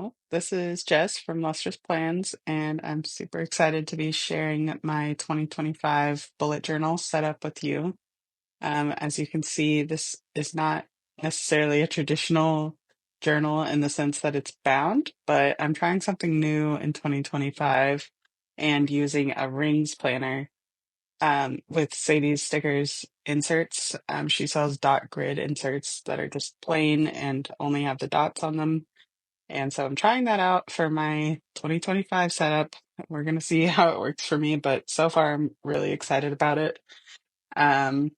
Well, this is Jess from Lustrous Plans, and I'm super excited to be sharing my 2025 bullet journal setup with you. As you can see, this is not necessarily a traditional journal in the sense that it's bound, but I'm trying something new in 2025 and using a rings planner with Sadie's stickers inserts. She sells dot grid inserts that are just plain and only have the dots on them, and so I'm trying that out for my 2025 setup. We're going to see how it works for me, but so far I'm really excited about it. Um,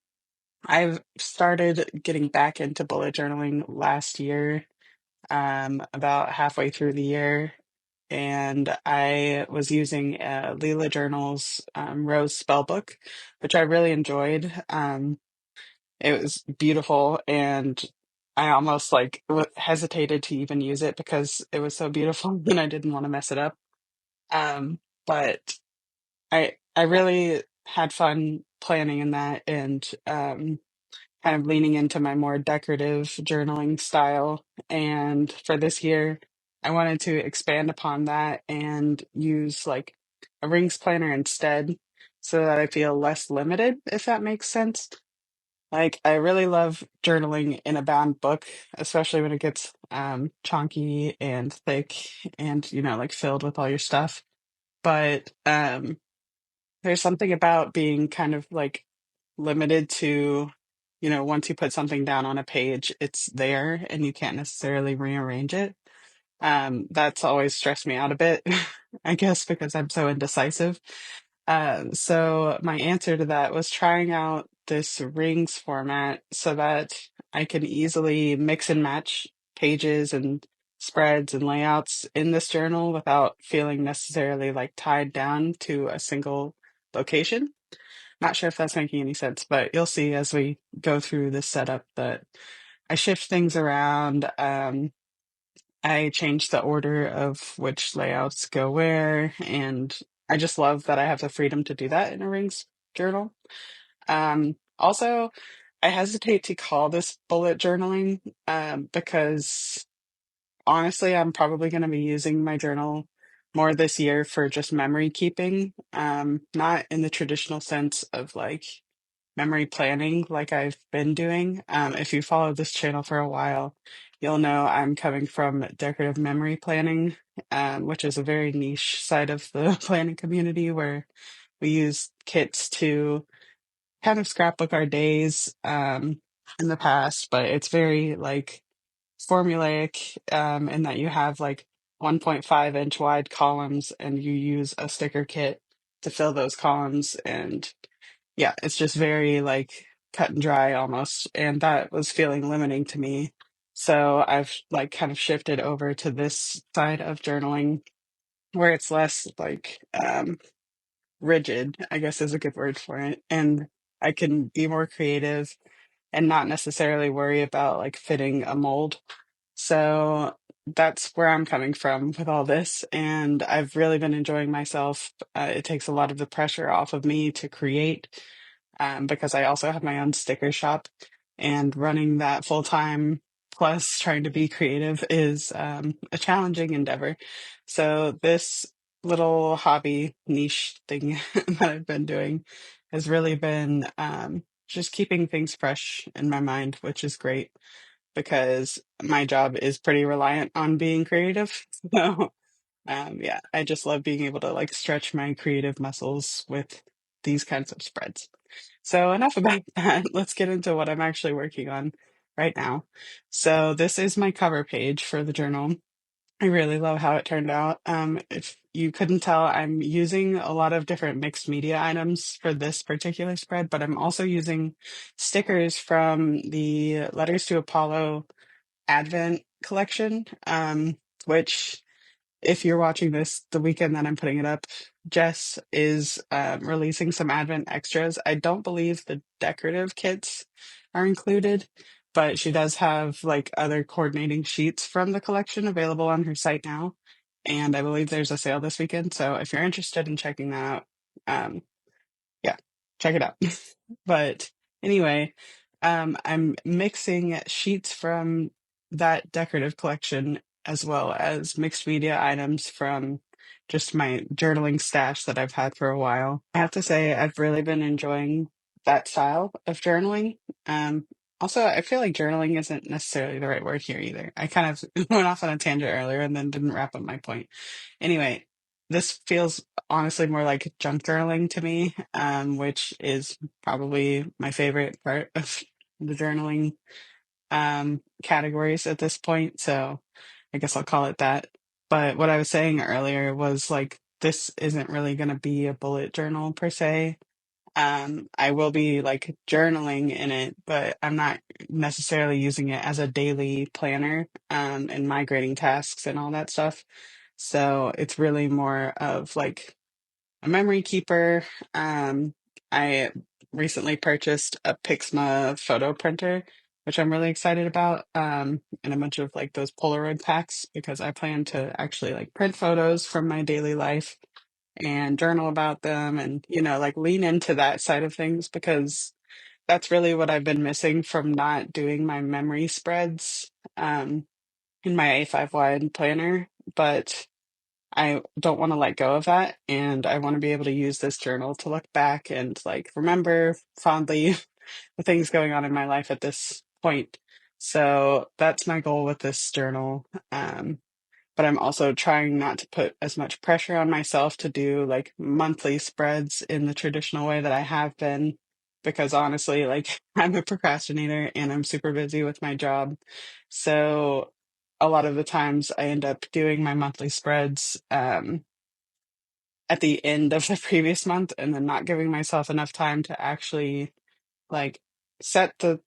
I've started getting back into bullet journaling last year, about halfway through the year, and I was using Leela Journal's Rose Spellbook, which I really enjoyed. It was beautiful, and I almost like hesitated to even use it because it was so beautiful and I didn't want to mess it up. But I really had fun planning in that and kind of leaning into my more decorative journaling style. And for this year, I wanted to expand upon that and use like a rings planner instead so that I feel less limited, if that makes sense. Like, I really love journaling in a bound book, especially when it gets chunky and thick and, like filled with all your stuff. But there's something about being kind of like limited to, once you put something down on a page, it's there and you can't necessarily rearrange it. That's always stressed me out a bit, I guess, because I'm so indecisive. So my answer to that was trying out this rings format so that I can easily mix and match pages and spreads and layouts in this journal without feeling necessarily like tied down to a single location. Not sure if that's making any sense, but you'll see as we go through this setup that I shift things around. I change the order of which layouts go where, and I just love that I have the freedom to do that in a rings journal. Also, I hesitate to call this bullet journaling because honestly, I'm probably going to be using my journal more this year for just memory keeping, not in the traditional sense of like memory planning like I've been doing. If you follow this channel for a while, you'll know I'm coming from decorative memory planning, which is a very niche side of the planning community where we use kits to kind of scrapbook our days in the past, but it's very like formulaic in that you have like 1.5-inch wide columns and you use a sticker kit to fill those columns. And yeah, it's just very like cut and dry almost. And that was feeling limiting to me. So I've like kind of shifted over to this side of journaling where it's less like rigid, I guess is a good word for it. And I can be more creative and not necessarily worry about like fitting a mold. So that's where I'm coming from with all this. And I've really been enjoying myself. It takes a lot of the pressure off of me to create because I also have my own sticker shop, and running that full time plus trying to be creative is a challenging endeavor. So this little hobby niche thing that I've been doing has really been just keeping things fresh in my mind, which is great because my job is pretty reliant on being creative. So yeah, I just love being able to like stretch my creative muscles with these kinds of spreads. So enough about that. Let's get into what I'm actually working on right now. So this is my cover page for the journal. I really love how it turned out. If you couldn't tell, I'm using a lot of different mixed media items for this particular spread, but I'm also using stickers from the Letters to Apollo Advent collection, which if you're watching this the weekend that I'm putting it up, Jess is releasing some Advent extras. I don't believe the decorative kits are included, but she does have like other coordinating sheets from the collection available on her site now. And I believe there's a sale this weekend. So if you're interested in checking that out, um, yeah, check it out. But anyway, I'm mixing sheets from that decorative collection as well as mixed media items from just my journaling stash that I've had for a while. I have to say, I've really been enjoying that style of journaling. Um, Also, I feel like journaling isn't necessarily the right word here either. I kind of went off on a tangent earlier and then didn't wrap up my point. Anyway, this feels honestly more like junk journaling to me, which is probably my favorite part of the journaling categories at this point. So I guess I'll call it that. But what I was saying earlier was like, this isn't really going to be a bullet journal per se. I will be like journaling in it, but I'm not necessarily using it as a daily planner, and migrating tasks and all that stuff. So it's really more of like a memory keeper. I recently purchased a Pixma photo printer, which I'm really excited about, and a bunch of like those Polaroid packs because I plan to actually like print photos from my daily life and journal about them and, like lean into that side of things because that's really what I've been missing from not doing my memory spreads in my A5 wide planner. But I don't want to let go of that. And I want to be able to use this journal to look back and like remember fondly the things going on in my life at this point. So that's my goal with this journal. But I'm also trying not to put as much pressure on myself to do like monthly spreads in the traditional way that I have been. Because honestly, like I'm a procrastinator and I'm super busy with my job. So a lot of the times I end up doing my monthly spreads at the end of the previous month and then not giving myself enough time to actually like set the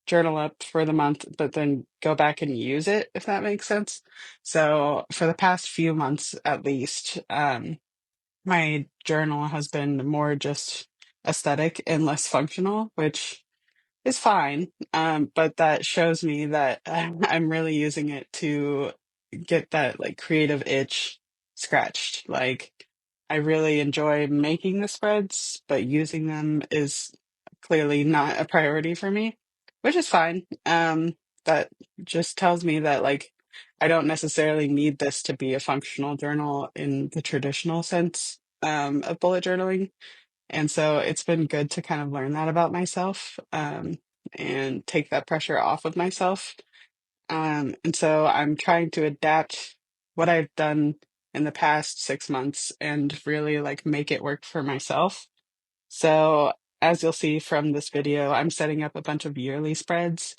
journal up for the month, but then go back and use it, if that makes sense. So for the past few months at least, my journal has been more just aesthetic and less functional, which is fine. But that shows me that I'm really using it to get that like creative itch scratched. Like I really enjoy making the spreads, but using them is clearly not a priority for me, which is fine. That just tells me that like I don't necessarily need this to be a functional journal in the traditional sense of bullet journaling. And so it's been good to kind of learn that about myself, and take that pressure off of myself. And so I'm trying to adapt what I've done in the past 6 months and really like make it work for myself. So as you'll see from this video, I'm setting up a bunch of yearly spreads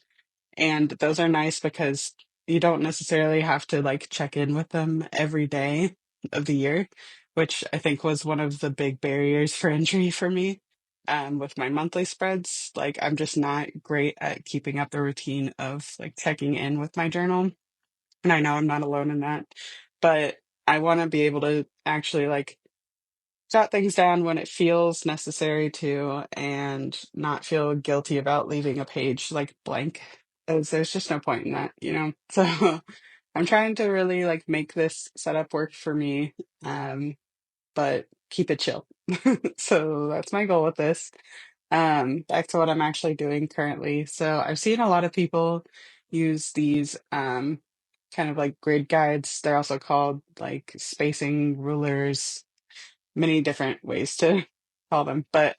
and those are nice because you don't necessarily have to like check in with them every day of the year, which I think was one of the big barriers for entry for me. With my monthly spreads, like I'm just not great at keeping up the routine of like checking in with my journal. And I know I'm not alone in that, but I want to be able to actually like jot things down when it feels necessary to and not feel guilty about leaving a page like blank as there's just no point in that. So I'm trying to really like make this setup work for me, but keep it chill. So that's my goal with this. Back to what I'm actually doing currently. So I've seen a lot of people use these kind of like grid guides. They're also called like spacing rulers, many different ways to call them. But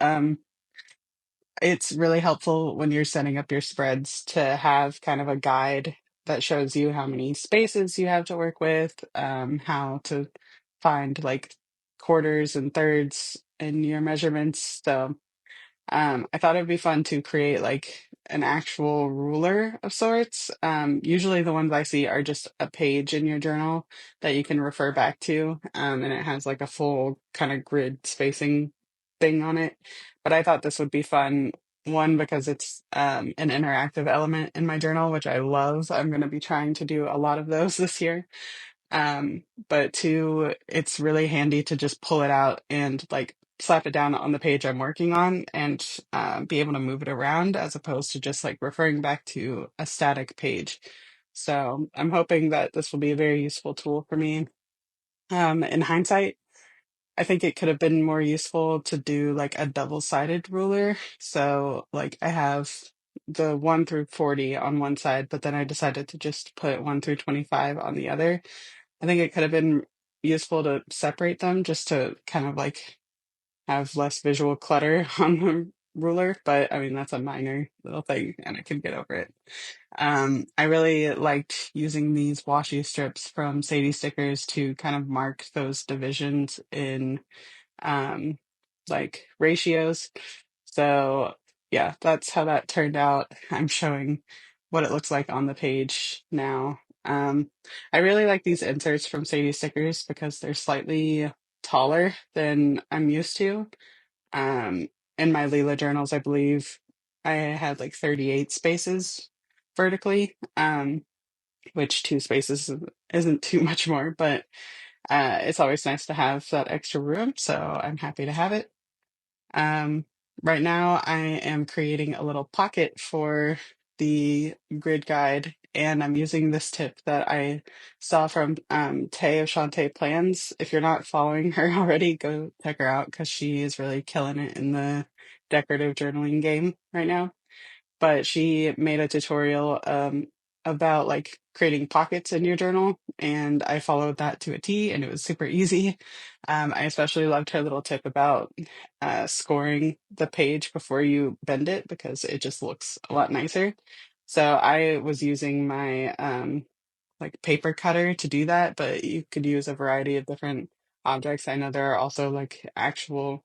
it's really helpful when you're setting up your spreads to have kind of a guide that shows you how many spaces you have to work with, how to find like quarters and thirds in your measurements. So I thought it'd be fun to create like an actual ruler of sorts. Usually the ones I see are just a page in your journal that you can refer back to, and it has like a full kind of grid spacing thing on it. But I thought this would be fun. One, because it's an interactive element in my journal, which I love. I'm going to be trying to do a lot of those this year. But two, it's really handy to just pull it out and like slap it down on the page I'm working on and be able to move it around as opposed to just like referring back to a static page. So I'm hoping that this will be a very useful tool for me. In hindsight, I think it could have been more useful to do like a double-sided ruler. So like I have the 1 through 40 on one side, but then I decided to just put 1 through 25 on the other. I think it could have been useful to separate them just to kind of like have less visual clutter on the ruler, but I mean, that's a minor little thing and I can get over it. I really liked using these washi strips from Sadie Stickers to kind of mark those divisions in um, like ratios. So yeah, that's how that turned out. I'm showing what it looks like on the page now. I really like these inserts from Sadie Stickers because they're slightly taller than I'm used to. Um, in my Leela journals, I believe I had like 38 spaces vertically, which 2 spaces isn't too much more, but it's always nice to have that extra room, so I'm happy to have it. Um, right now, I am creating a little pocket for the grid guide, and I'm using this tip that I saw from Tay of Shantae Plans. If you're not following her already, go check her out because she is really killing it in the decorative journaling game right now. But she made a tutorial about like creating pockets in your journal, and I followed that to a T, and it was super easy. I especially loved her little tip about scoring the page before you bend it because it just looks a lot nicer. So I was using my like paper cutter to do that, but you could use a variety of different objects. I know there are also like actual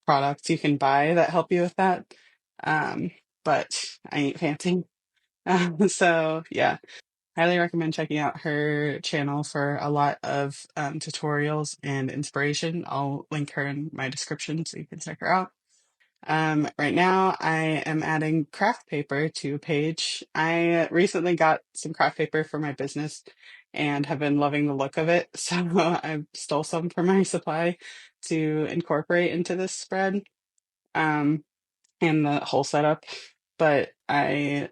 products you can buy that help you with that. Um, but I ain't fancy. So yeah, highly recommend checking out her channel for a lot of tutorials and inspiration. I'll link her in my description so you can check her out. Right now, I am adding craft paper to a page. I recently got some craft paper for my business and have been loving the look of it. So I stole some from my supply to incorporate into this spread um, and the whole setup. But I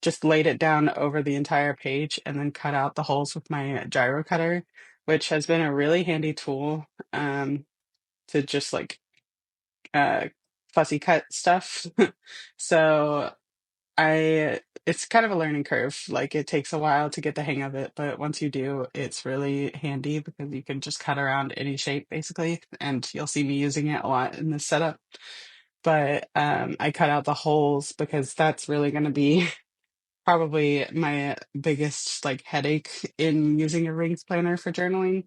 just laid it down over the entire page and then cut out the holes with my gyro cutter, which has been a really handy tool to just like uh, fussy cut stuff. So it's kind of a learning curve. Like it takes a while to get the hang of it, but once you do, it's really handy because you can just cut around any shape basically, and you'll see me using it a lot in this setup. But I cut out the holes because that's really going to be probably my biggest like headache in using a rings planner for journaling.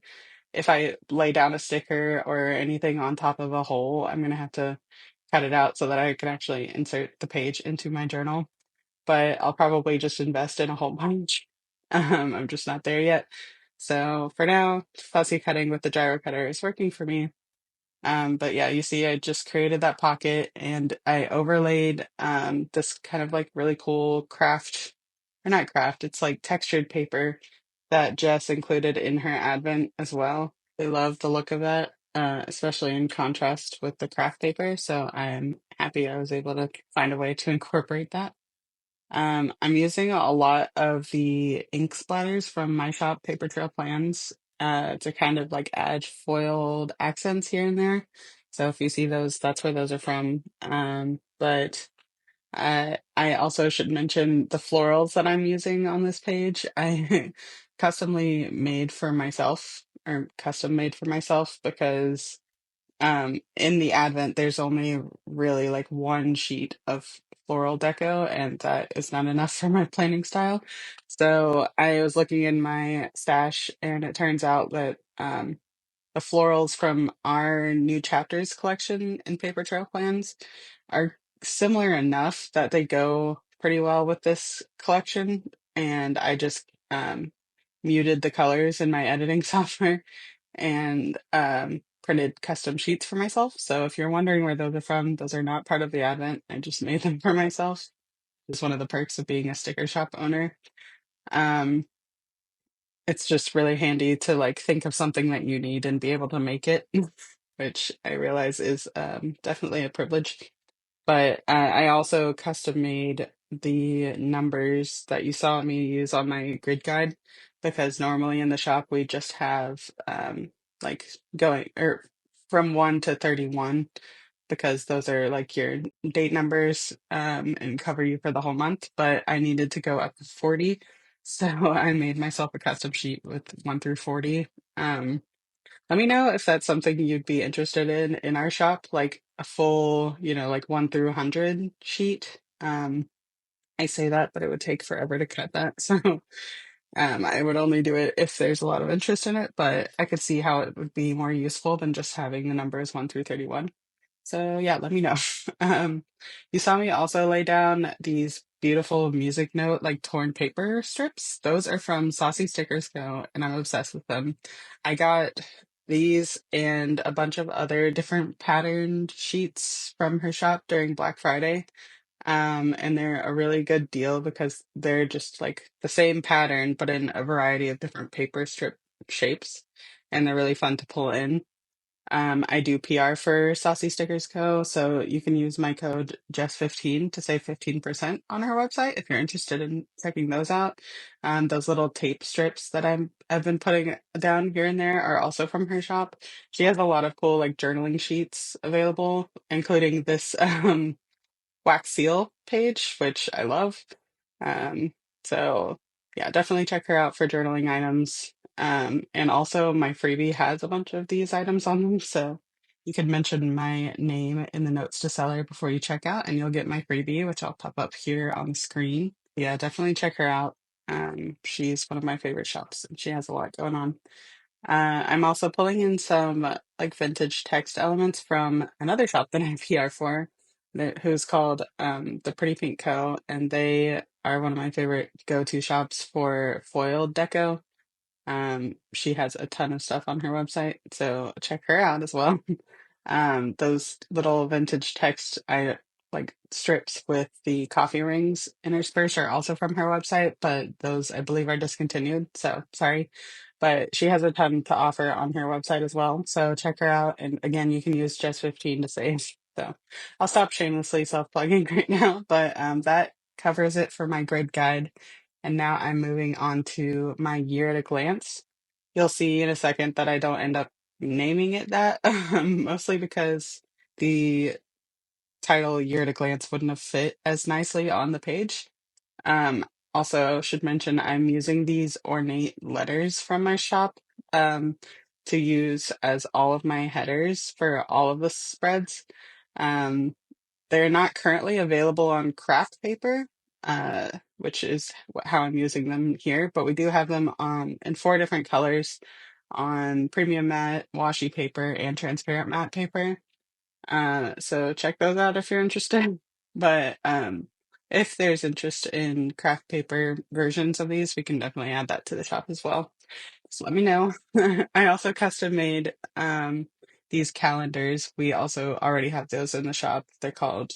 If I lay down a sticker or anything on top of a hole, I'm gonna have to cut it out so that I can actually insert the page into my journal. But I'll probably just invest in a whole bunch. I'm just not there yet. So for now, fussy cutting with the gyro cutter is working for me. But yeah, you see, I just created that pocket and I overlaid this kind of like really cool craft, or not craft, it's like textured paper that Jess included in her advent as well. I love the look of that, especially in contrast with the craft paper. So I'm happy I was able to find a way to incorporate that. I'm using a lot of the ink splatters from my shop, Paper Trail Plans, to kind of like add foiled accents here and there. So if you see those, that's where those are from. But I also should mention the florals that I'm using on this page. I customly made for myself, or custom made for myself because in the advent there's only really like one sheet of floral deco and that is not enough for my planning style. So I was looking in my stash and it turns out that the florals from our new chapters collection in Paper Trail Plans are similar enough that they go pretty well with this collection, and I just muted the colors in my editing software and printed custom sheets for myself. So if you're wondering where those are from, those are not part of the advent. I just made them for myself. It's one of the perks of being a sticker shop owner. Um, it's just really handy to like think of something that you need and be able to make it, which I realize is definitely a privilege. But I also custom made the numbers that you saw me use on my grid guide because normally in the shop we just have like going or from 1 to 31 because those are like your date numbers and cover you for the whole month, but I needed to go up to 40. So I made myself a custom sheet with 1 through 40. Um, Let me know if that's something you'd be interested in our shop, like a full, like 1 through 100 sheet. I say that, but it would take forever to cut that. So I would only do it if there's a lot of interest in it, but I could see how it would be more useful than just having the numbers 1 through 31. So yeah, let me know. Um, you saw me also lay down these beautiful music note, like torn paper strips. Those are from Saucy Stickers Co., and I'm obsessed with them. I got these and a bunch of other different patterned sheets from her shop during Black Friday. And they're a really good deal because they're just like the same pattern, but in a variety of different paper strip shapes. And they're really fun to pull in. I do PR for Saucy Stickers Co., so you can use my code Jess15 to save 15% on her website if you're interested in checking those out. Those little tape strips that I've been putting down here and there are also from her shop. She has a lot of cool like journaling sheets available, including this wax seal page, which I love. Um, so yeah, definitely check her out for journaling items. And also my freebie has a bunch of these items on them, so you can mention my name in the notes to seller before you check out, and you'll get my freebie, which I'll pop up here on the screen. Yeah, definitely check her out. She's one of my favorite shops, and she has a lot going on. I'm also pulling in some like vintage text elements from another shop that I PR for, who's called the Pretty Pink Co. And they are one of my favorite go-to shops for foiled deco. She has a ton of stuff on her website, so check her out as well. Those little vintage text I like strips with the coffee rings interspersed are also from her website, but those I believe are discontinued. So sorry. But she has a ton to offer on her website as well. So check her out. And again, you can use just 15 to save. So I'll stop shamelessly self-plugging right now, but that covers it for my grid guide. And now I'm moving on to my year at a glance. You'll see in a second that I don't end up naming it that, mostly because the title year at a glance wouldn't have fit as nicely on the page. Um, Also, should mention I'm using these ornate letters from my shop to use as all of my headers for all of the spreads. Um, they're not currently available on craft paper, which is how I'm using them here, but we do have them on in 4 different colors on premium matte, washi paper, and transparent matte paper. So check those out if you're interested. But if there's interest in craft paper versions of these, we can definitely add that to the shop as well. So let me know. I also custom made these calendars. We also already have those in the shop. They're called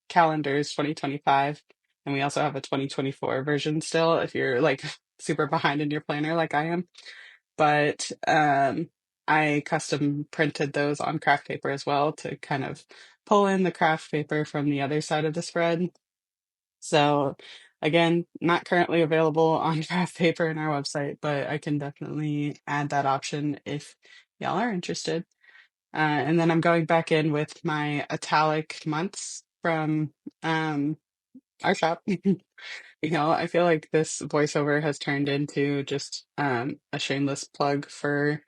Calendars 2025. And we also have a 2024 version still if you're like super behind in your planner like I am. But I custom printed those on craft paper as well to kind of pull in the craft paper from the other side of the spread. So again, not currently available on craft paper in our website, but I can definitely add that option if y'all are interested. And then I'm going back in with my italic months from our shop. I feel like this voiceover has turned into just a shameless plug for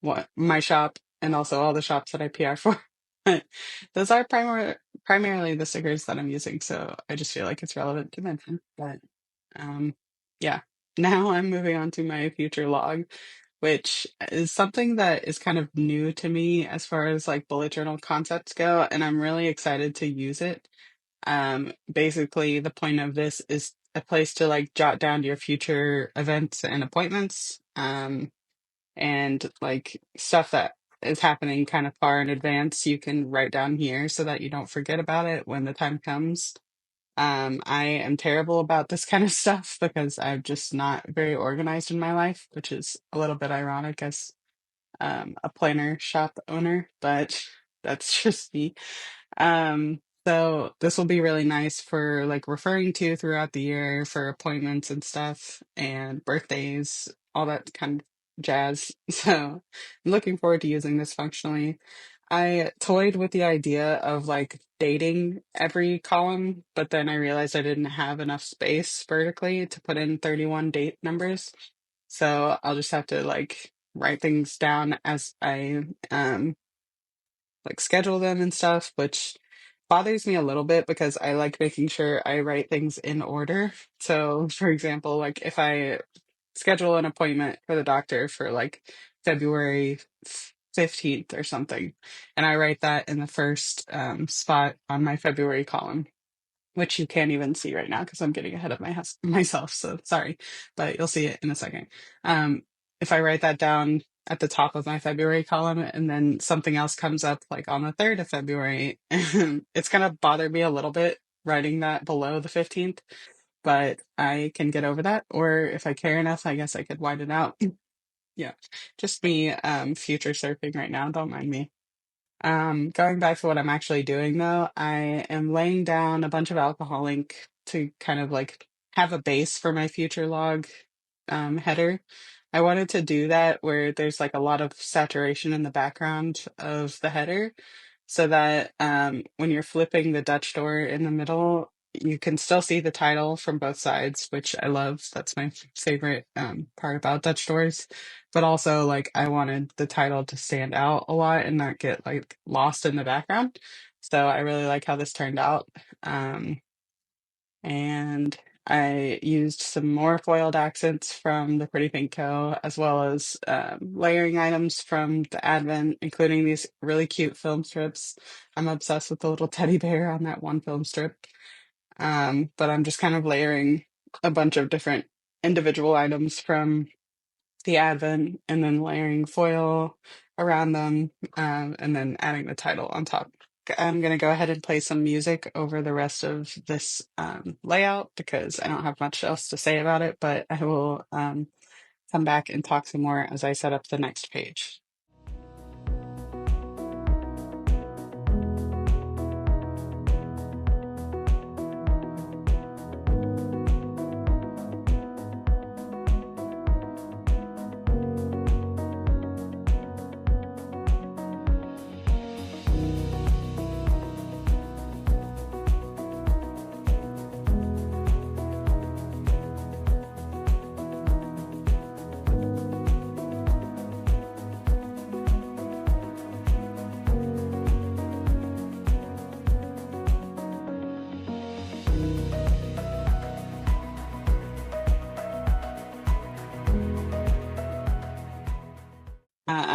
what my shop and also all the shops that I PR for. But those are primarily the stickers that I'm using, so I just feel like it's relevant to mention. But um, yeah, now I'm moving on to my future log, which is something that is kind of new to me as far as like bullet journal concepts go, and I'm really excited to use it. Basically, the point of this is a place to like jot down your future events and appointments. And like stuff that is happening kind of far in advance, you can write down here so that you don't forget about it when the time comes. I am terrible about this kind of stuff because I'm just not very organized in my life, which is a little bit ironic as a planner shop owner, but that's just me. So this will be really nice for like referring to throughout the year for appointments and stuff and birthdays, all that kind of jazz. So I'm looking forward to using this functionally. I toyed with the idea of like dating every column, but then I realized I didn't have enough space vertically to put in 31 date numbers. So I'll just have to like write things down as I like schedule them and stuff, which bothers me a little bit because I like making sure I write things in order. So, for example, like if I schedule an appointment for the doctor for like February 15th or something, and I write that in the first spot on my February column, which you can't even see right now because I'm getting ahead of myself. So sorry, but you'll see it in a second. Um, if I write that down at the top of my February column and then something else comes up like on the 3rd of February, it's going to bother me a little bit writing that below the 15th, but I can get over that. Or if I care enough, I guess I could widen it out. Yeah, just me future surfing right now. Don't mind me. Going back to what I'm actually doing though, I am laying down a bunch of alcohol ink to kind of like have a base for my future log header. I wanted to do that where there's like a lot of saturation in the background of the header so that when you're flipping the Dutch door in the middle, you can still see the title from both sides, which I love. That's my favorite part about Dutch doors. But also, like, I wanted the title to stand out a lot and not get like lost in the background. So I really like how this turned out. Um, and I used some more foiled accents from the Pretty Pink Co., as well as layering items from the Advent, including these really cute film strips. I'm obsessed with the little teddy bear on that one film strip. But I'm just kind of layering a bunch of different individual items from the Advent and then layering foil around them, and then adding the title on top. I'm going to go ahead and play some music over the rest of this layout because I don't have much else to say about it, but I will come back and talk some more as I set up the next page.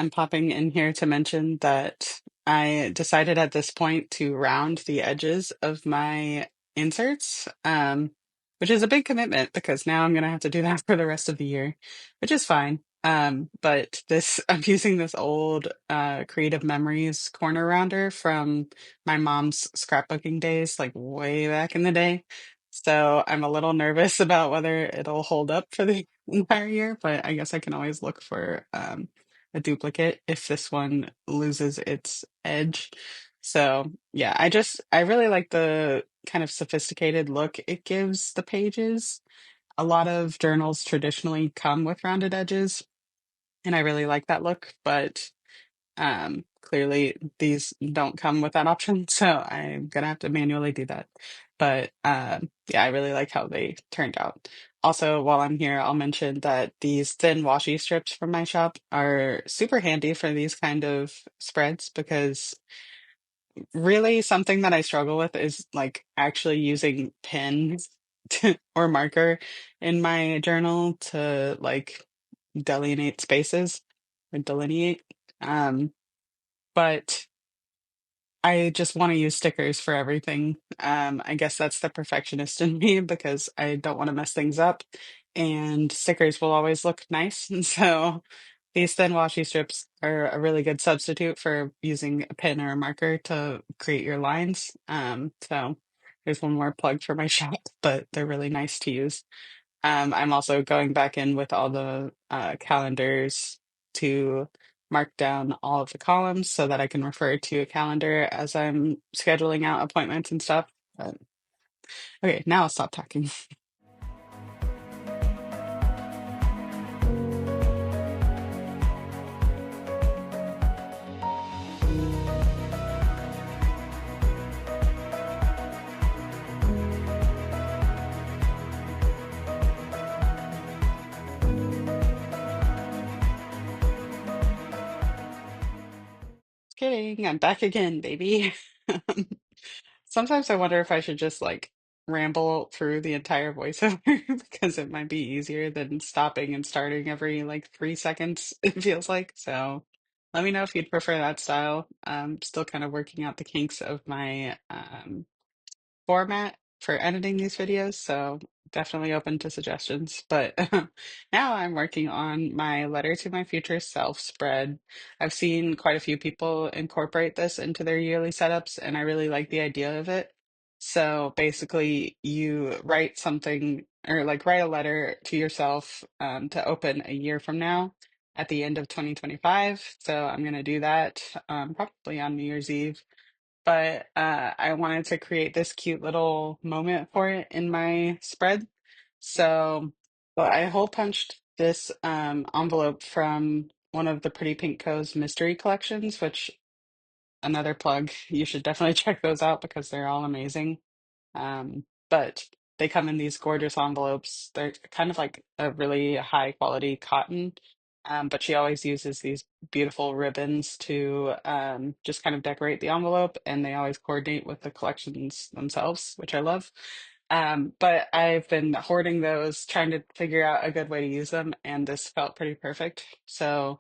I'm popping in here to mention that I decided at this point to round the edges of my inserts, which is a big commitment because now I'm going to have to do that for the rest of the year, which is fine. But this, I'm using this old Creative Memories corner rounder from my mom's scrapbooking days, like way back in the day. So I'm a little nervous about whether it'll hold up for the entire year, but I guess I can always look for a duplicate if this one loses its edge. So yeah, I really like the kind of sophisticated look it gives the pages. A lot of journals traditionally come with rounded edges, and I really like that look, but clearly these don't come with that option, so I'm gonna have to manually do that. But yeah, I really like how they turned out. Also, while I'm here, I'll mention that these thin washi strips from my shop are super handy for these kind of spreads because really something that I struggle with is like actually using pens or marker in my journal to like delineate spaces or delineate. Um, but I just want to use stickers for everything. I guess that's the perfectionist in me because I don't want to mess things up, and stickers will always look nice. And so these thin washi strips are a really good substitute for using a pen or a marker to create your lines. So there's one more plug for my shop, but they're really nice to use. I'm also going back in with all the calendars to mark down all of the columns so that I can refer to a calendar as I'm scheduling out appointments and stuff. But okay, now I'll stop talking. kidding. I'm back again, baby. Sometimes I wonder if I should just like ramble through the entire voiceover because it might be easier than stopping and starting every like 3 seconds, it feels like. So let me know if you'd prefer that style. I'm still kind of working out the kinks of my format for editing these videos, so definitely open to suggestions. But now I'm working on my letter to my future self spread. I've seen quite a few people incorporate this into their yearly setups, and I really like the idea of it. So basically, you write something or like write a letter to yourself to open a year from now at the end of 2025. So I'm going to do that probably on New Year's Eve, but I wanted to create this cute little moment for it in my spread. So, well, I hole punched this envelope from one of the Pretty Pink Co's mystery collections, which another plug, you should definitely check those out because they're all amazing. But they come in these gorgeous envelopes. They're kind of like a really high quality cotton. But she always uses these beautiful ribbons to just kind of decorate the envelope, and they always coordinate with the collections themselves, which I love. But I've been hoarding those, trying to figure out a good way to use them, and this felt pretty perfect. So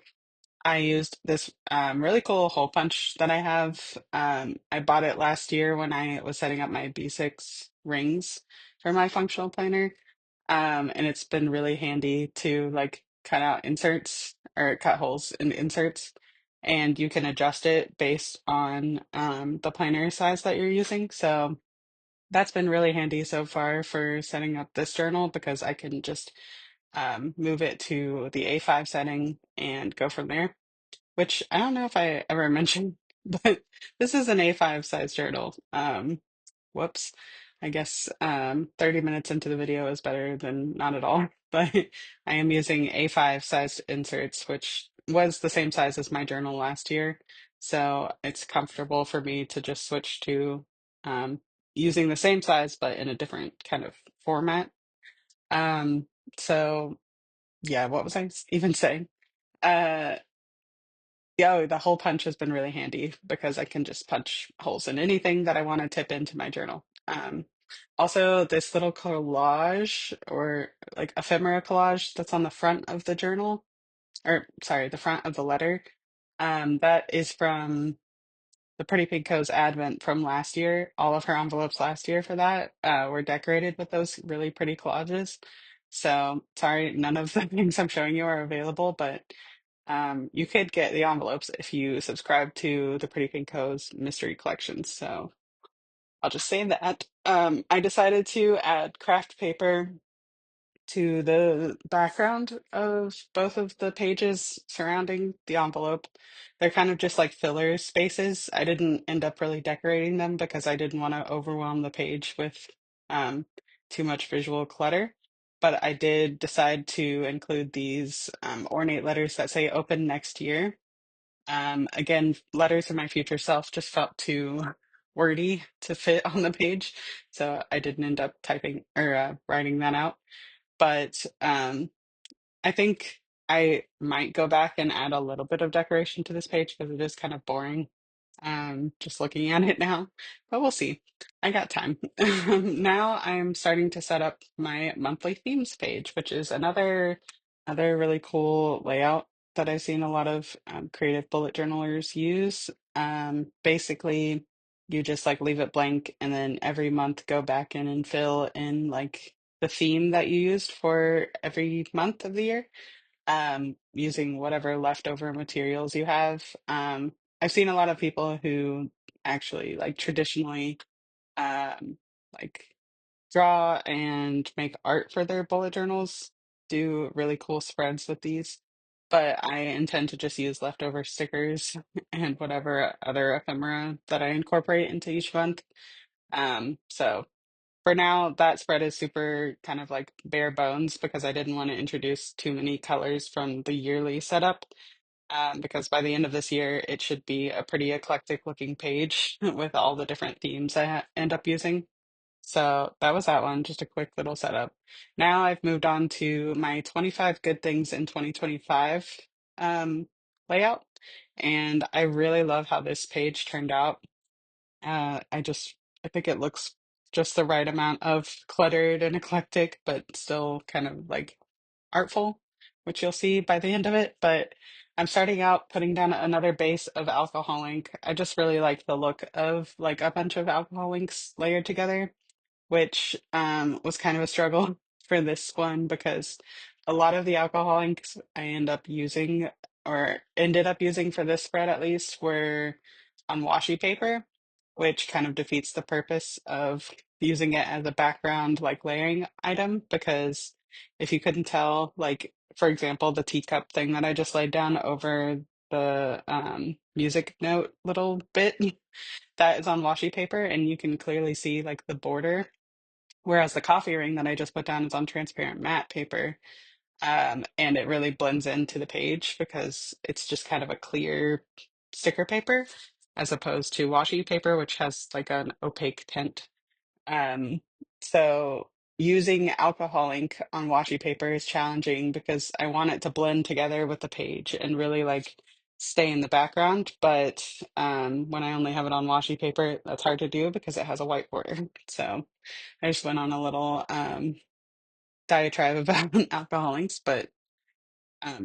I used this really cool hole punch that I have. I bought it last year when I was setting up my B6 rings for my functional planner. And it's been really handy to like cut out inserts or cut holes in inserts. And you can adjust it based on the planner size that you're using. So that's been really handy so far for setting up this journal because I can just move it to the A5 setting and go from there, which I don't know if I ever mentioned, but this is an A5 size journal. Whoops. I guess 30 minutes into the video is better than not at all. But I am using A5 sized inserts, which was the same size as my journal last year. So it's comfortable for me to just switch to um, using the same size, but in a different kind of format. Um, so yeah, what was I even saying? Uh, yeah, oh, the hole punch has been really handy because I can just punch holes in anything that I want to tip into my journal. Also, this little collage or like ephemera collage that's on the front of the journal, or sorry, the front of the letter, that is from the Pretty Pig Co.'s Advent from last year. All of her envelopes last year for that were decorated with those really pretty collages. So sorry, none of the things I'm showing you are available, but you could get the envelopes if you subscribe to the Pretty Pink Co.'s mystery collections. So I'll just say that. I decided to add craft paper to the background of both of the pages surrounding the envelope. They're kind of just like filler spaces. I didn't end up really decorating them because I didn't want to overwhelm the page with um, too much visual clutter. But I did decide to include these ornate letters that say open next year. Again, letters to my future self just felt too wordy to fit on the page, so I didn't end up typing or writing that out. But I think I might go back and add a little bit of decoration to this page because it is kind of boring just looking at it now, but we'll see. I got time. Now I'm starting to set up my monthly themes page, which is another really cool layout that I've seen a lot of creative bullet journalers use. Basically, you just like leave it blank and then every month go back in and fill in like the theme that you used for every month of the year, using whatever leftover materials you have. I've seen a lot of people who actually like traditionally um, like draw and make art for their bullet journals, do really cool spreads with these. But I intend to just use leftover stickers and whatever other ephemera that I incorporate into each month. So for now, that spread is super kind of like bare bones because I didn't want to introduce too many colors from the yearly setup. Because by the end of this year, it should be a pretty eclectic looking page with all the different themes I end up using. So that was that one, just a quick little setup. Now I've moved on to my 25 good things in 2025 um, layout. And I really love how this page turned out. I think it looks just the right amount of cluttered and eclectic, but still kind of like artful, which you'll see by the end of it. But I'm starting out putting down another base of alcohol ink. I just really like the look of like a bunch of alcohol inks layered together, which was kind of a struggle for this one because a lot of the alcohol inks I end up using or ended up using for this spread at least were on washi paper, which kind of defeats the purpose of using it as a background like layering item because if you couldn't tell, like for example, the teacup thing that I just laid down over the music note little bit that is on washi paper and you can clearly see like the border. Whereas the coffee ring that I just put down is on transparent matte paper, and it really blends into the page because it's just kind of a clear sticker paper as opposed to washi paper, which has like an opaque tint. Um, so using alcohol ink on washi paper is challenging because I want it to blend together with the page and really like stay in the background. But when I only have it on washi paper, that's hard to do because it has a white border. So I just went on a little diatribe about alcohol inks, but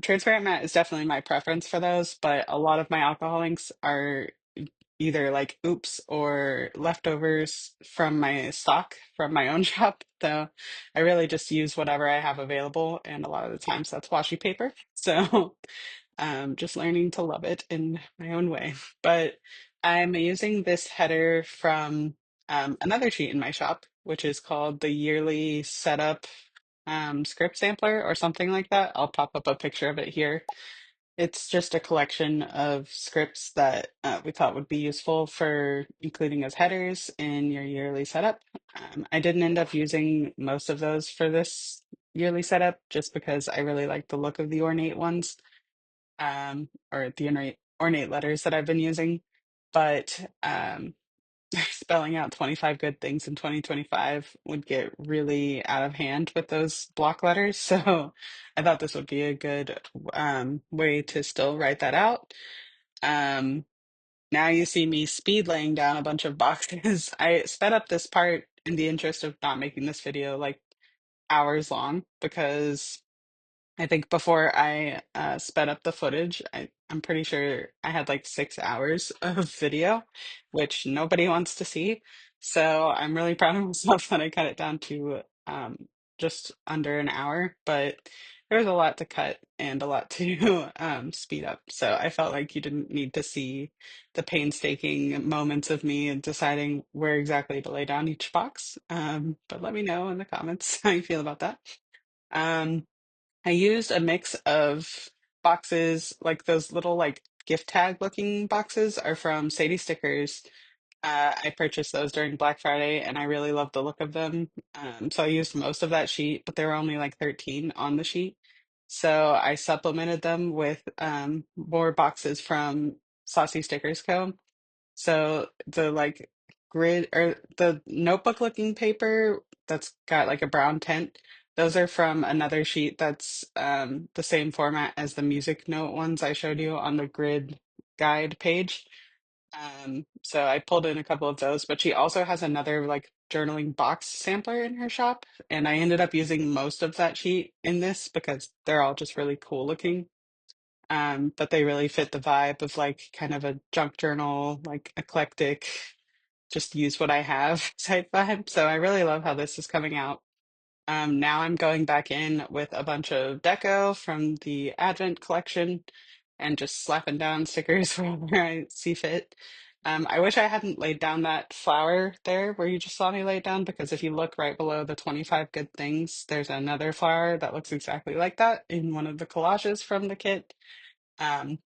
transparent matte is definitely my preference for those. But a lot of my alcohol inks are either like oops or leftovers from my stock from my own shop. So I really just use whatever I have available, and a lot of the times that's washi paper. So just learning to love it in my own way. But I'm using this header from another sheet in my shop, which is called the Yearly Setup Script Sampler or something like that. I'll pop up a picture of it here. It's just a collection of scripts that we thought would be useful for including as headers in your yearly setup. I didn't end up using most of those for this yearly setup just because I really like the look of the ornate ones, or the ornate letters that I've been using. But spelling out 25 good things in 2025 would get really out of hand with those block letters. So I thought this would be a good way to still write that out. Um, Now you see me speed laying down a bunch of boxes. I sped up this part in the interest of not making this video like hours long because I think before I sped up the footage, I'm pretty sure I had like 6 hours of video, which nobody wants to see. So I'm really proud of myself that I cut it down to just under an hour. But there was a lot to cut and a lot to speed up. So I felt like you didn't need to see the painstaking moments of me deciding where exactly to lay down each box. But let me know in the comments how you feel about that. Um, I used a mix of boxes, like those little like gift tag looking boxes are from Sadie Stickers. I purchased those during Black Friday and I really love the look of them. So I used most of that sheet, but there were only like 13 on the sheet. So I supplemented them with more boxes from Saucy Stickers Co. So the like grid or the notebook looking paper that's got like a brown tint, those are from another sheet that's the same format as the music note ones I showed you on the grid guide page. So I pulled in a couple of those, but she also has another like journaling box sampler in her shop, and I ended up using most of that sheet in this because they're all just really cool looking. But they really fit the vibe of like kind of a junk journal, like eclectic, just use what I have type vibe. So I really love how this is coming out. Now I'm going back in with a bunch of deco from the Advent collection and just slapping down stickers wherever I see fit. I wish I hadn't laid down that flower there where you just saw me lay it down because if you look right below the 25 good things, there's another flower that looks exactly like that in one of the collages from the kit. Um,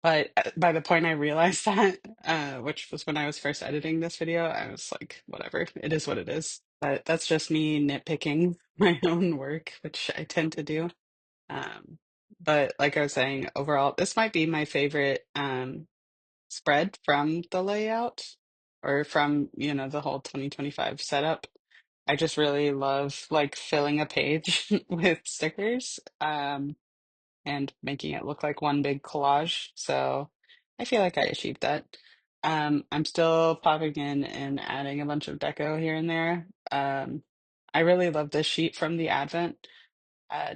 but by the point I realized that, which was when I was first editing this video, I was like, whatever, it is what it is. But that's just me nitpicking my own work, which I tend to do. Um, but like I was saying, overall, this might be my favorite spread from the layout or from, the whole 2025 setup. I just really love like filling a page with stickers. and making it look like one big collage. So I feel like I achieved that. I'm still popping in and adding a bunch of deco here and there. I really love this sheet from the Advent.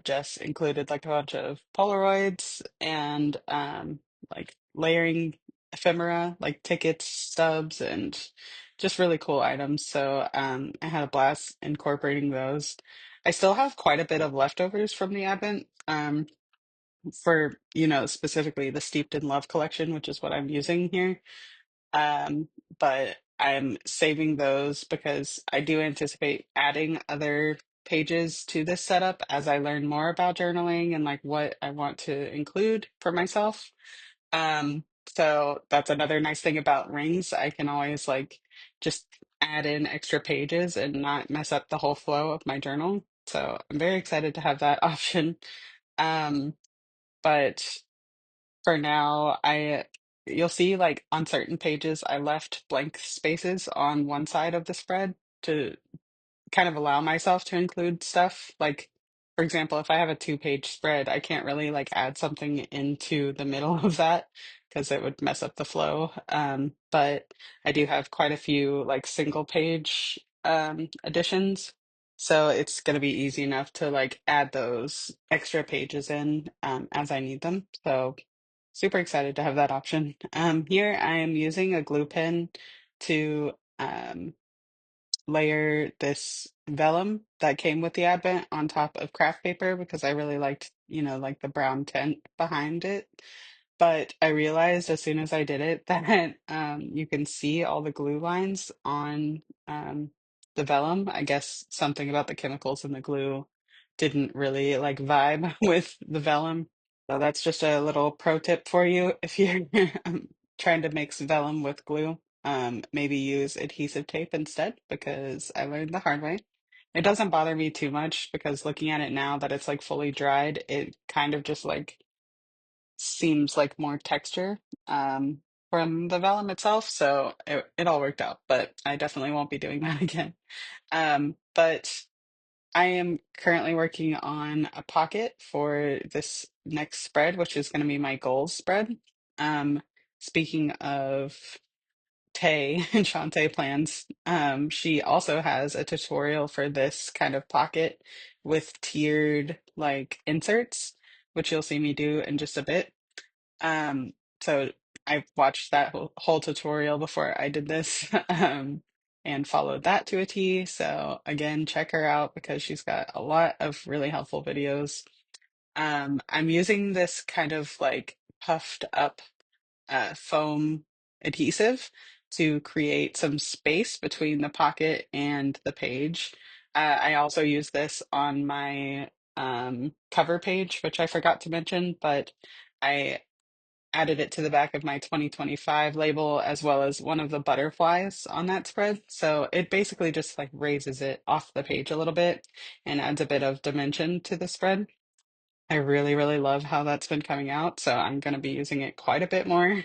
Just included like a bunch of Polaroids and like layering ephemera, like tickets, stubs, and just really cool items. So I had a blast incorporating those. I still have quite a bit of leftovers from the Advent for, specifically the Steeped in Love collection, which is what I'm using here. Um, but I'm saving those because I do anticipate adding other pages to this setup as I learn more about journaling and like what I want to include for myself. So that's another nice thing about rings. I can always like just add in extra pages and not mess up the whole flow of my journal. So I'm very excited to have that option. Um, but for now, you'll see like on certain pages, I left blank spaces on one side of the spread to kind of allow myself to include stuff. Like, for example, if I have a two-page spread, I can't really like add something into the middle of that because it would mess up the flow. But I do have quite a few like single page additions. So it's going to be easy enough to like add those extra pages in as I need them. So super excited to have that option. Here I am using a glue pen to layer this vellum that came with the Advent on top of craft paper because I really liked, like the brown tint behind it. But I realized as soon as I did it that you can see all the glue lines on the vellum. I guess something about the chemicals in the glue didn't really like vibe with the vellum. So that's just a little pro tip for you if you're trying to mix vellum with glue. Maybe use adhesive tape instead because I learned the hard way. It doesn't bother me too much because looking at it now that it's like fully dried, it kind of just like seems like more texture from the vellum itself. So it all worked out, but I definitely won't be doing that again. But I am currently working on a pocket for this next spread, which is going to be my goals spread. Um, Speaking of Tay and Shantae plans, she also has a tutorial for this kind of pocket with tiered like inserts, which you'll see me do in just a bit. Um, so I watched that whole tutorial before I did this, and followed that to a T. So again, check her out because she's got a lot of really helpful videos. I'm using this kind of like puffed up foam adhesive to create some space between the pocket and the page. I also use this on my cover page, which I forgot to mention, but I added it to the back of my 2025 label as well as one of the butterflies on that spread. So it basically just like raises it off the page a little bit and adds a bit of dimension to the spread. I really, really love how that's been coming out, so I'm going to be using it quite a bit more.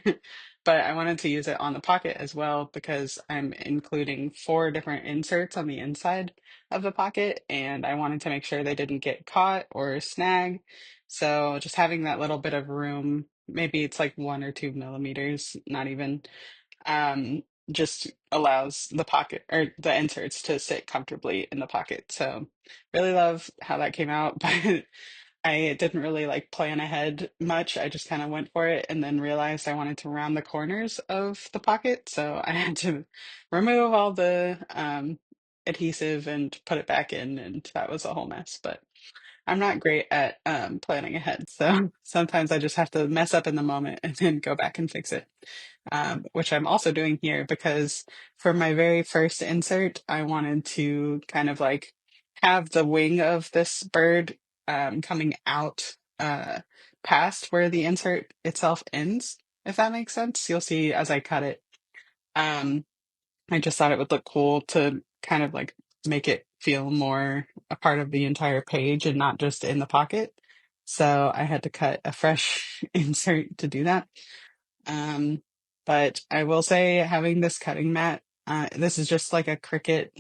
But I wanted to use it on the pocket as well because I'm including four different inserts on the inside of the pocket, and I wanted to make sure they didn't get caught or snag. So just having that little bit of room, maybe it's like 1 or 2 millimeters, not even, um, just allows the pocket or the inserts to sit comfortably in the pocket. So really love how that came out, but I didn't really like plan ahead much. I just kind of went for it and then realized I wanted to round the corners of the pocket. So I had to remove all the adhesive and put it back in, and that was a whole mess. But I'm not great at planning ahead. So sometimes I just have to mess up in the moment and then go back and fix it, which I'm also doing here because for my very first insert, I wanted to kind of like have the wing of this bird coming out past where the insert itself ends, if that makes sense. You'll see as I cut it. Um, I just thought it would look cool to kind of like make it feel more a part of the entire page and not just in the pocket. So I had to cut a fresh insert to do that. Um, but I will say having this cutting mat, this is just like a Cricut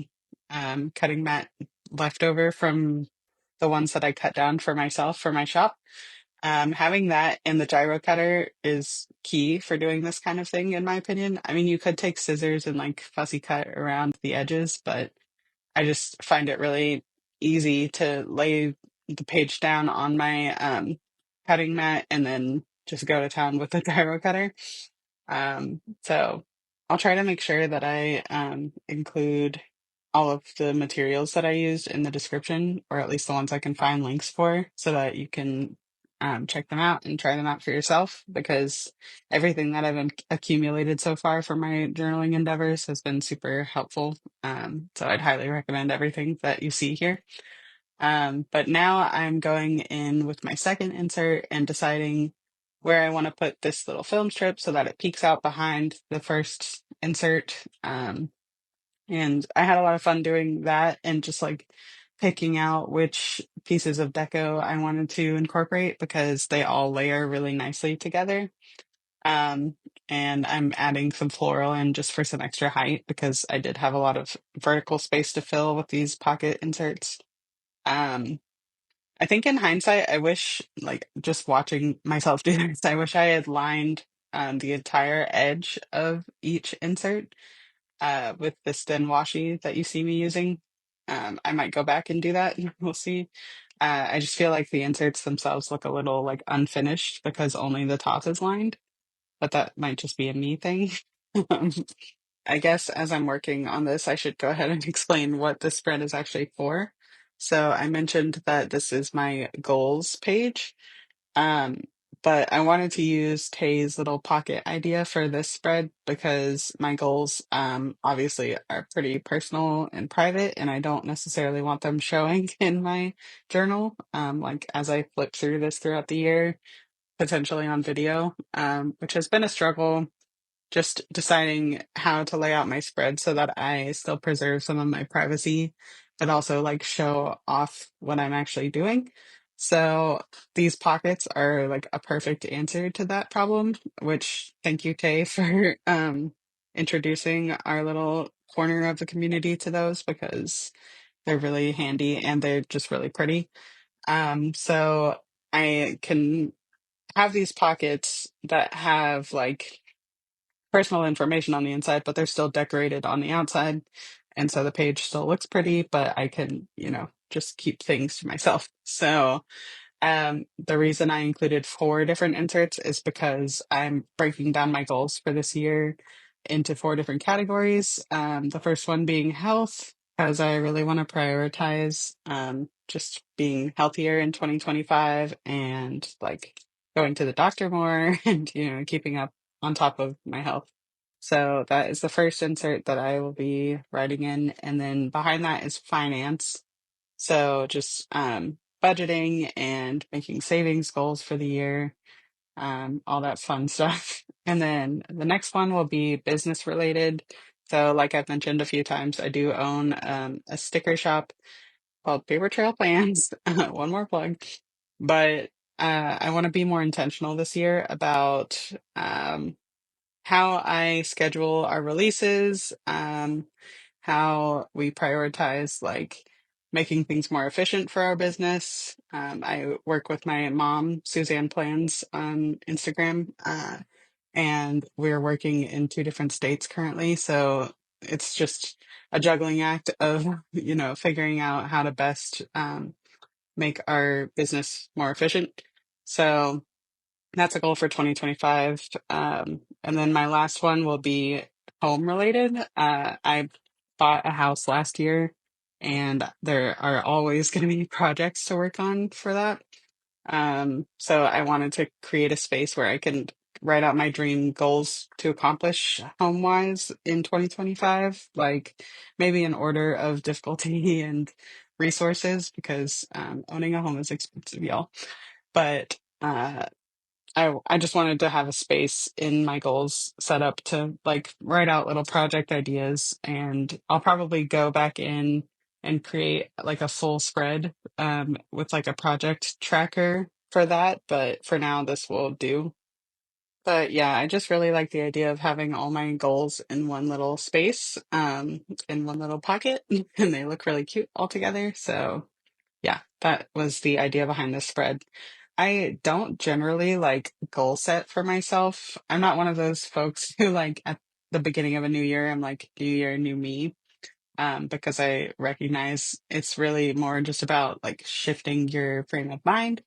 cutting mat leftover from the ones that I cut down for myself for my shop. Having that and the gyro cutter is key for doing this kind of thing, in my opinion. I mean, you could take scissors and like fussy cut around the edges, but I just find it really easy to lay the page down on my cutting mat and then just go to town with the gyro cutter. So I'll try to make sure that I include all of the materials that I used in the description, or at least the ones I can find links for, so that you can check them out and try them out for yourself. Because everything that I've accumulated so far for my journaling endeavors has been super helpful. So I'd highly recommend everything that you see here. But now I'm going in with my second insert and deciding where I want to put this little film strip so that it peeks out behind the first insert. And I had a lot of fun doing that and just like picking out which pieces of deco I wanted to incorporate because they all layer really nicely together. Um, and I'm adding some floral in just for some extra height because I did have a lot of vertical space to fill with these pocket inserts. Um, I think in hindsight, I wish, like, just watching myself do this, I wish I had lined the entire edge of each insert with this thin washi that you see me using. I might go back and do that. We'll see. I just feel like the inserts themselves look a little like unfinished because only the top is lined, but that might just be a me thing. Um, I guess as I'm working on this, I should go ahead and explain what this spread is actually for. So I mentioned that this is my goals page, um, but I wanted to use Tay's little pocket idea for this spread because my goals obviously are pretty personal and private, and I don't necessarily want them showing in my journal. Like as I flip through this throughout the year, potentially on video, which has been a struggle just deciding how to lay out my spread so that I still preserve some of my privacy, but also like show off what I'm actually doing. So these pockets are like a perfect answer to that problem, which thank you, Tay, for introducing our little corner of the community to those because they're really handy and they're just really pretty. So I can have these pockets that have like personal information on the inside, but they're still decorated on the outside. And so the page still looks pretty, but I can, just keep things to myself. So the reason I included four different inserts is because I'm breaking down my goals for this year into four different categories. The first one being health, because I really want to prioritize just being healthier in 2025 and like going to the doctor more and, keeping up on top of my health. So that is the first insert that I will be writing in. And then behind that is finance. So just budgeting and making savings goals for the year, all that fun stuff. And then the next one will be business related. So, like I've mentioned a few times, I do own a sticker shop called Paper Trail Plans. One more plug. But I want to be more intentional this year about how I schedule our releases, how we prioritize like making things more efficient for our business. I work with my mom, Suzanne Plans, on Instagram, and we're working in two different states currently. So it's just a juggling act of, figuring out how to best make our business more efficient. So that's a goal for 2025. And then my last one will be home related. I bought a house last year, and there are always going to be projects to work on for that. So I wanted to create a space where I can write out my dream goals to accomplish home wise in 2025, like maybe in order of difficulty and resources, because owning a home is expensive, y'all. But I just wanted to have a space in my goals set up to like write out little project ideas, and I'll probably go back in and create like a full spread with like a project tracker for that, but for now this will do. But yeah, I just really like the idea of having all my goals in one little space, in one little pocket, and they look really cute all together. So yeah, that was the idea behind this spread. I don't generally like goal set for myself. I'm not one of those folks who like at the beginning of a new year, I'm like, new year, new me. Because I recognize it's really more just about like shifting your frame of mind,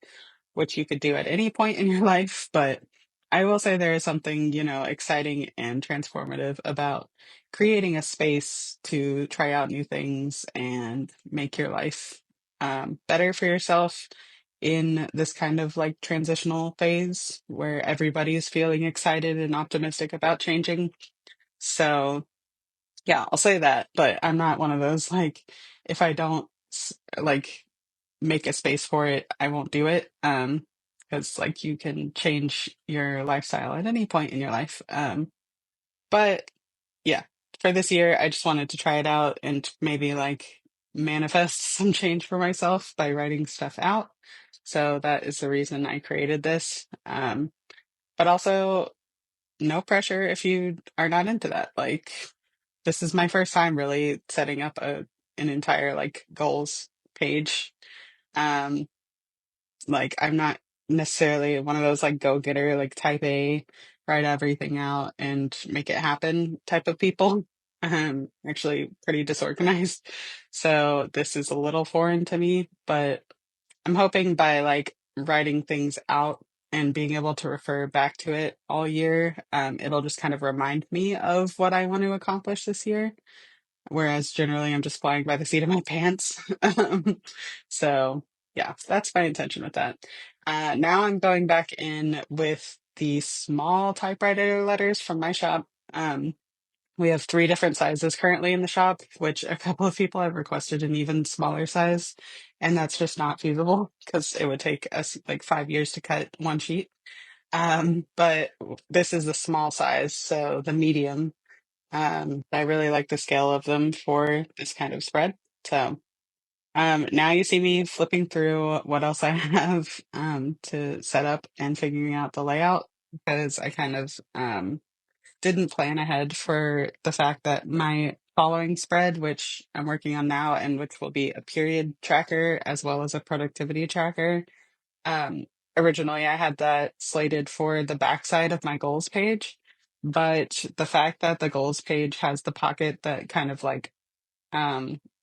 which you could do at any point in your life. But I will say there is something, exciting and transformative about creating a space to try out new things and make your life better for yourself in this kind of like transitional phase where everybody's feeling excited and optimistic about changing. So, yeah, I'll say that, but I'm not one of those like if I don't like make a space for it, I won't do it. Because like you can change your lifestyle at any point in your life. But yeah, for this year, I just wanted to try it out and maybe like manifest some change for myself by writing stuff out. So that is the reason I created this. But also no pressure if you are not into that. Like this is my first time really setting up an entire like goals page. Um, like I'm not necessarily one of those like go-getter, like type A, write everything out and make it happen type of people. Actually pretty disorganized. So this is a little foreign to me, but I'm hoping by like writing things out and being able to refer back to it all year, it'll just kind of remind me of what I want to accomplish this year. Whereas generally I'm just flying by the seat of my pants. So yeah, that's my intention with that. Now I'm going back in with the small typewriter letters from my shop. We have three different sizes currently in the shop, which a couple of people have requested an even smaller size, and that's just not feasible because it would take us like 5 years to cut one sheet. But this is the small size, so the medium. I really like the scale of them for this kind of spread. So now you see me flipping through what else I have to set up and figuring out the layout because I kind of didn't plan ahead for the fact that my following spread, which I'm working on now, and which will be a period tracker as well as a productivity tracker. Um, Originally, I had that slated for the backside of my goals page, but the fact that the goals page has the pocket that kind of like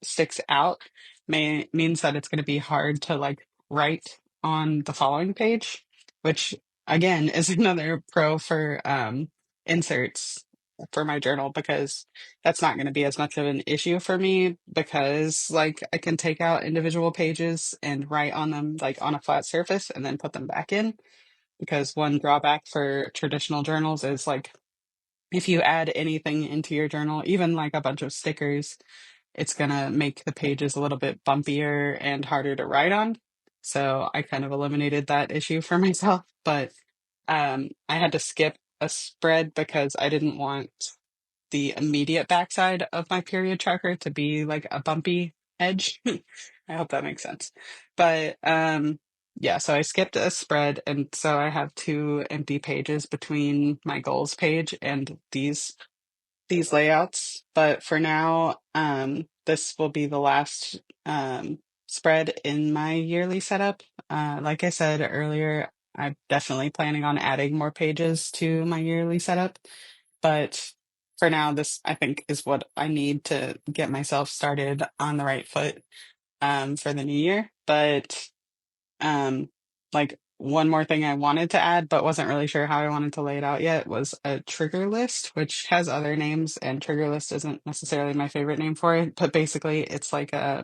sticks out means that it's going to be hard to like write on the following page, which again is another pro for inserts for my journal because that's not going to be as much of an issue for me because like I can take out individual pages and write on them like on a flat surface and then put them back in because one drawback for traditional journals is like if you add anything into your journal, even like a bunch of stickers, it's gonna make the pages a little bit bumpier and harder to write on. So I kind of eliminated that issue for myself, but I had to skip a spread because I didn't want the immediate backside of my period tracker to be like a bumpy edge. I hope that makes sense. But yeah, so I skipped a spread and so I have two empty pages between my goals page and these layouts, but for now, this will be the last spread in my yearly setup. Like I said earlier, I'm definitely planning on adding more pages to my yearly setup, but for now, this I think is what I need to get myself started on the right foot for the new year. But um, like one more thing I wanted to add, but wasn't really sure how I wanted to lay it out yet, was a trigger list, which has other names, and trigger list isn't necessarily my favorite name for it. But basically, it's like a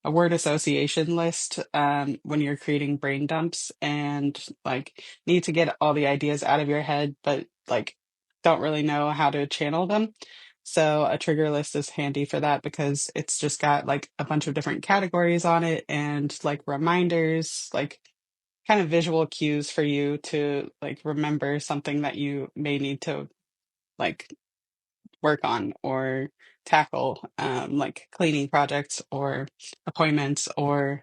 word association list when you're creating brain dumps and like need to get all the ideas out of your head, but like don't really know how to channel them. So a trigger list is handy for that because it's just got like a bunch of different categories on it and like reminders, like kind of visual cues for you to like remember something that you may need to like work on or tackle, like cleaning projects or appointments or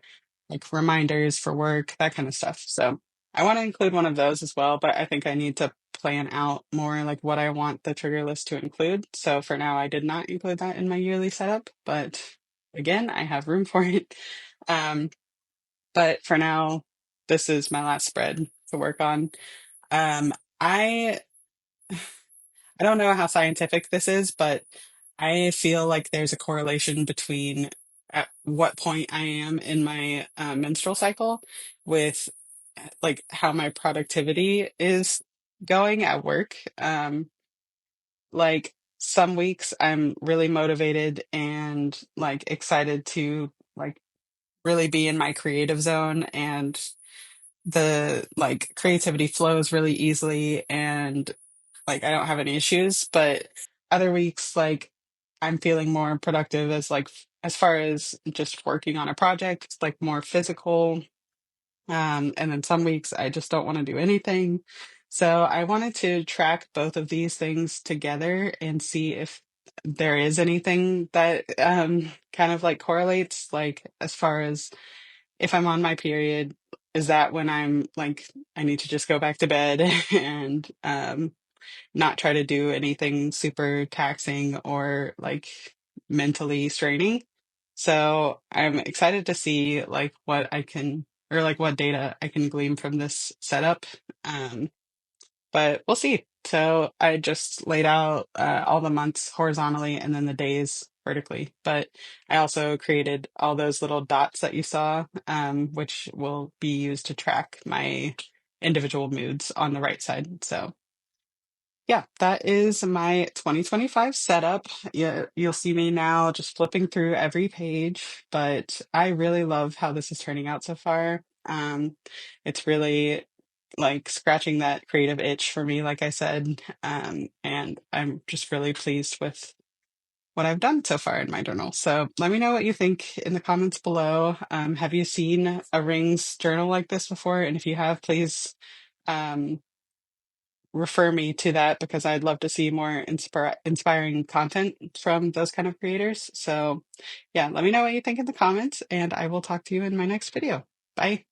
like reminders for work, that kind of stuff. So I want to include one of those as well, but I think I need to plan out more like what I want the trigger list to include. So for now, I did not include that in my yearly setup, but again, I have room for it. Um, but for now, this is my last spread to work on. Um, I I don't know how scientific this is, but I feel like there's a correlation between at what point I am in my menstrual cycle with like how my productivity is going at work. Like some weeks I'm really motivated and like excited to like really be in my creative zone, and the like creativity flows really easily, and like I don't have any issues. But other weeks, like I'm feeling more productive as like as far as just working on a project, like more physical. And then some weeks I just don't want to do anything. So I wanted to track both of these things together and see if there is anything that kind of like correlates, like as far as if I'm on my period, is that when I'm like I need to just go back to bed and not try to do anything super taxing or like mentally straining. So I'm excited to see like what I can or like what data I can glean from this setup. Um, but we'll see. So I just laid out all the months horizontally and then the days vertically. But I also created all those little dots that you saw, which will be used to track my individual moods on the right side. So yeah, that is my 2025 setup. Yeah, you'll see me now just flipping through every page, but I really love how this is turning out so far. It's really like scratching that creative itch for me, like I said, and I'm just really pleased with what I've done so far in my journal. So let me know what you think in the comments below. Have you seen a rings journal like this before? And if you have, please. Um, Refer me to that because I'd love to see more inspiring content from those kind of creators. So, yeah, let me know what you think in the comments, and I will talk to you in my next video. Bye.